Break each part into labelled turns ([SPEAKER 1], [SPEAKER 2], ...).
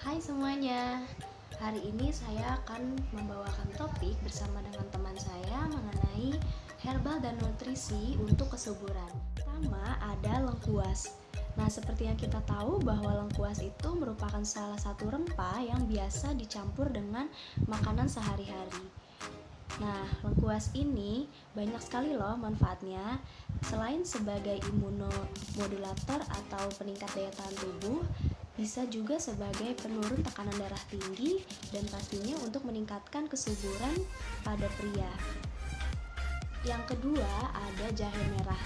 [SPEAKER 1] Hai semuanya, hari ini saya akan membawakan topik bersama dengan teman saya mengenai herbal dan nutrisi untuk kesuburan. Pertama ada lengkuas. Nah, seperti yang kita tahu bahwa lengkuas itu merupakan salah satu rempah yang biasa dicampur dengan makanan sehari-hari. Nah, lengkuas ini banyak sekali loh manfaatnya. Selain sebagai imunomodulator atau peningkat daya tahan tubuh, bisa juga sebagai penurun tekanan darah tinggi dan pastinya untuk meningkatkan kesuburan pada pria. Yang kedua ada jahe merah.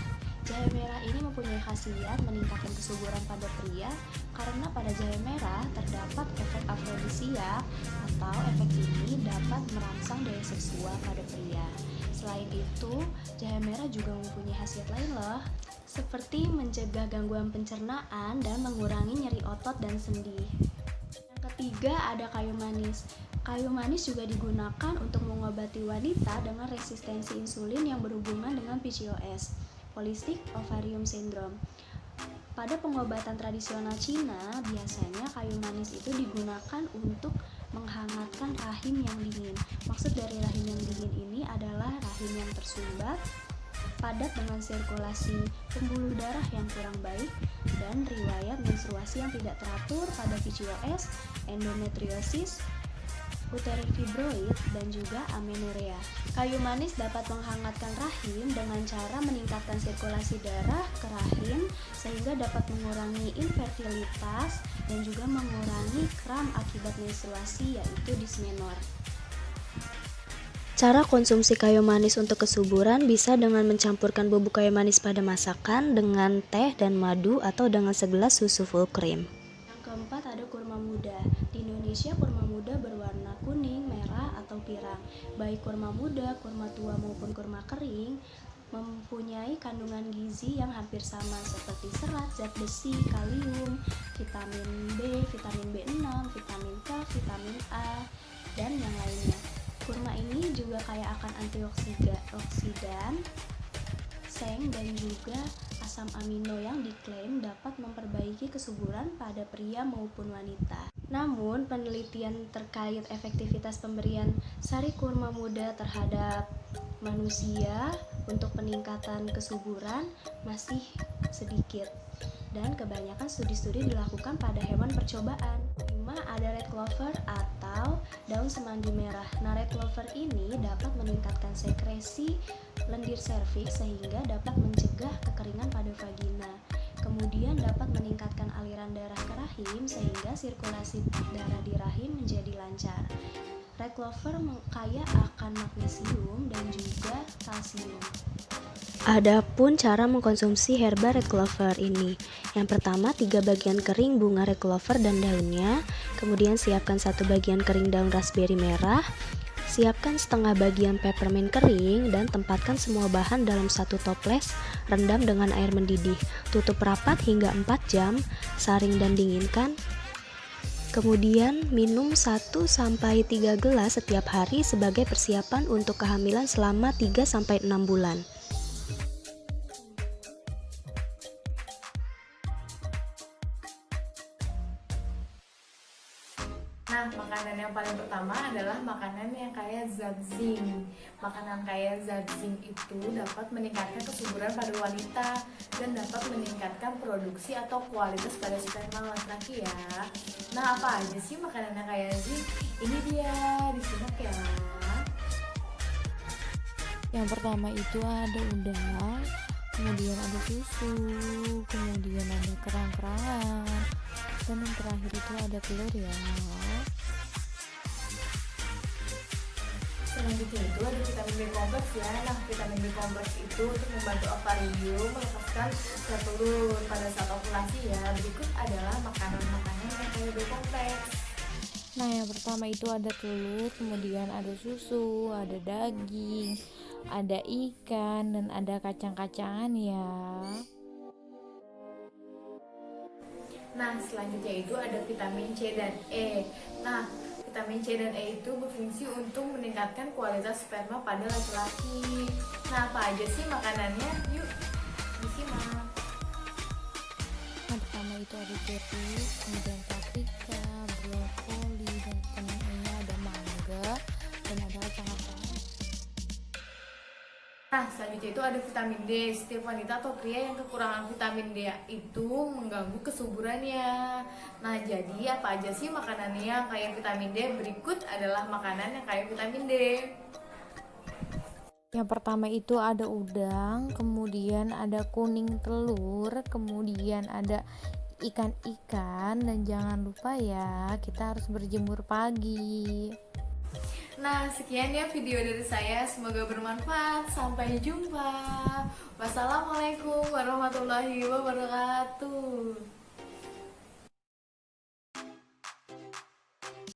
[SPEAKER 1] Jahe merah ini mempunyai khasiat meningkatkan kesuburan pada pria karena pada jahe merah terdapat efek afrodisiak atau efek ini dapat merangsang daya seksual pada pria. Selain itu, jahe merah juga mempunyai khasiat lain loh, seperti mencegah gangguan pencernaan dan mengurangi nyeri otot dan sendi. Yang ketiga ada kayu manis. Kayu manis juga digunakan untuk mengobati wanita dengan resistensi insulin yang berhubungan dengan PCOS, Polycystic Ovarium Syndrome. Pada pengobatan tradisional Cina, biasanya kayu manis itu digunakan untuk menghangatkan rahim yang dingin. Maksud dari rahim yang dingin ini adalah rahim yang tersumbat, padat dengan sirkulasi pembuluh darah yang kurang baik, dan riwayat menstruasi yang tidak teratur pada PCOS, endometriosis, uterine fibroid, dan juga amenorrhea. Kayu manis dapat menghangatkan rahim dengan cara meningkatkan sirkulasi darah ke rahim sehingga dapat mengurangi infertilitas dan juga mengurangi kram akibat menstruasi yaitu dismenor. Cara konsumsi kayu manis untuk kesuburan bisa dengan mencampurkan bubuk kayu manis pada masakan dengan teh dan madu atau dengan segelas susu full cream. Yang keempat ada kurma muda. Di Indonesia kurma muda berwarna kuning, merah, atau pirang. Baik kurma muda, kurma tua maupun kurma kering mempunyai kandungan gizi yang hampir sama seperti serat, zat besi, kalium, vitamin B, vitamin B6, vitamin K, vitamin A, dan yang lainnya. Kurma ini juga kaya akan antioksidan, seng, dan juga asam amino yang diklaim dapat memperbaiki kesuburan pada pria maupun wanita. Namun, penelitian terkait efektivitas pemberian sari kurma muda terhadap manusia untuk peningkatan kesuburan masih sedikit. Dan kebanyakan studi-studi dilakukan pada hewan percobaan. 5. Ada red clover atau daun semanggi merah. Nah, red clover ini dapat meningkatkan sekresi lendir serviks sehingga dapat mencegah kekeringan pada vagina. Kemudian dapat meningkatkan aliran darah ke rahim sehingga sirkulasi darah di rahim menjadi lancar. Red clover kaya akan magnesium dan juga kalsium. Adapun cara mengkonsumsi herba red clover ini. Yang pertama, 3 bagian kering bunga red clover dan daunnya. Kemudian siapkan 1 bagian kering daun raspberry merah. Siapkan setengah bagian peppermint kering dan tempatkan semua bahan dalam 1 toples, rendam dengan air mendidih. Tutup rapat hingga 4 jam, saring dan dinginkan. Kemudian minum 1-3 gelas setiap hari sebagai persiapan untuk kehamilan selama 3-6 bulan.
[SPEAKER 2] Nah, makanan yang paling pertama adalah makanan yang kaya zat zinc. Makanan kaya zat zinc itu dapat meningkatkan kesuburan pada wanita dan dapat meningkatkan produksi atau kualitas pada sperma laki-laki ya. Nah, apa aja sih makanan yang kaya zinc? Ini dia, disimak ya.
[SPEAKER 3] Yang pertama itu ada udang, kemudian ada susu, kemudian ada kerang-kerangan, dan yang terakhir itu ada telur ya.
[SPEAKER 2] Selanjutnya itu ada vitamin B kompleks ya. Nah, vitamin B kompleks itu untuk membantu ovarium melepaskan zat telur pada saat ovulasi ya. Berikut adalah makanan-makanan yang kaya B kompleks.
[SPEAKER 3] Nah, yang pertama itu ada telur, kemudian ada susu, ada daging, ada ikan, dan ada kacang-kacangan ya.
[SPEAKER 2] Nah, selanjutnya itu ada vitamin C dan E. Nah, vitamin C dan E itu berfungsi untuk meningkatkan kualitas sperma pada laki-laki. Nah, apa aja sih makanannya? Yuk, disimak.
[SPEAKER 3] Yang pertama itu ada jeruk, kemudian paprika, brokoli,
[SPEAKER 2] Nah, selanjutnya itu ada vitamin D. Setiap wanita atau pria yang kekurangan vitamin D itu mengganggu kesuburannya. Nah, jadi apa aja sih makanannya yang kaya vitamin D? Berikut adalah makanan yang kaya vitamin D.
[SPEAKER 3] Yang pertama itu ada udang, kemudian ada kuning telur, kemudian ada ikan-ikan, dan jangan lupa ya, kita harus berjemur pagi.
[SPEAKER 2] Nah, sekian ya video dari saya. Semoga bermanfaat. Sampai jumpa. Wassalamualaikum warahmatullahi wabarakatuh.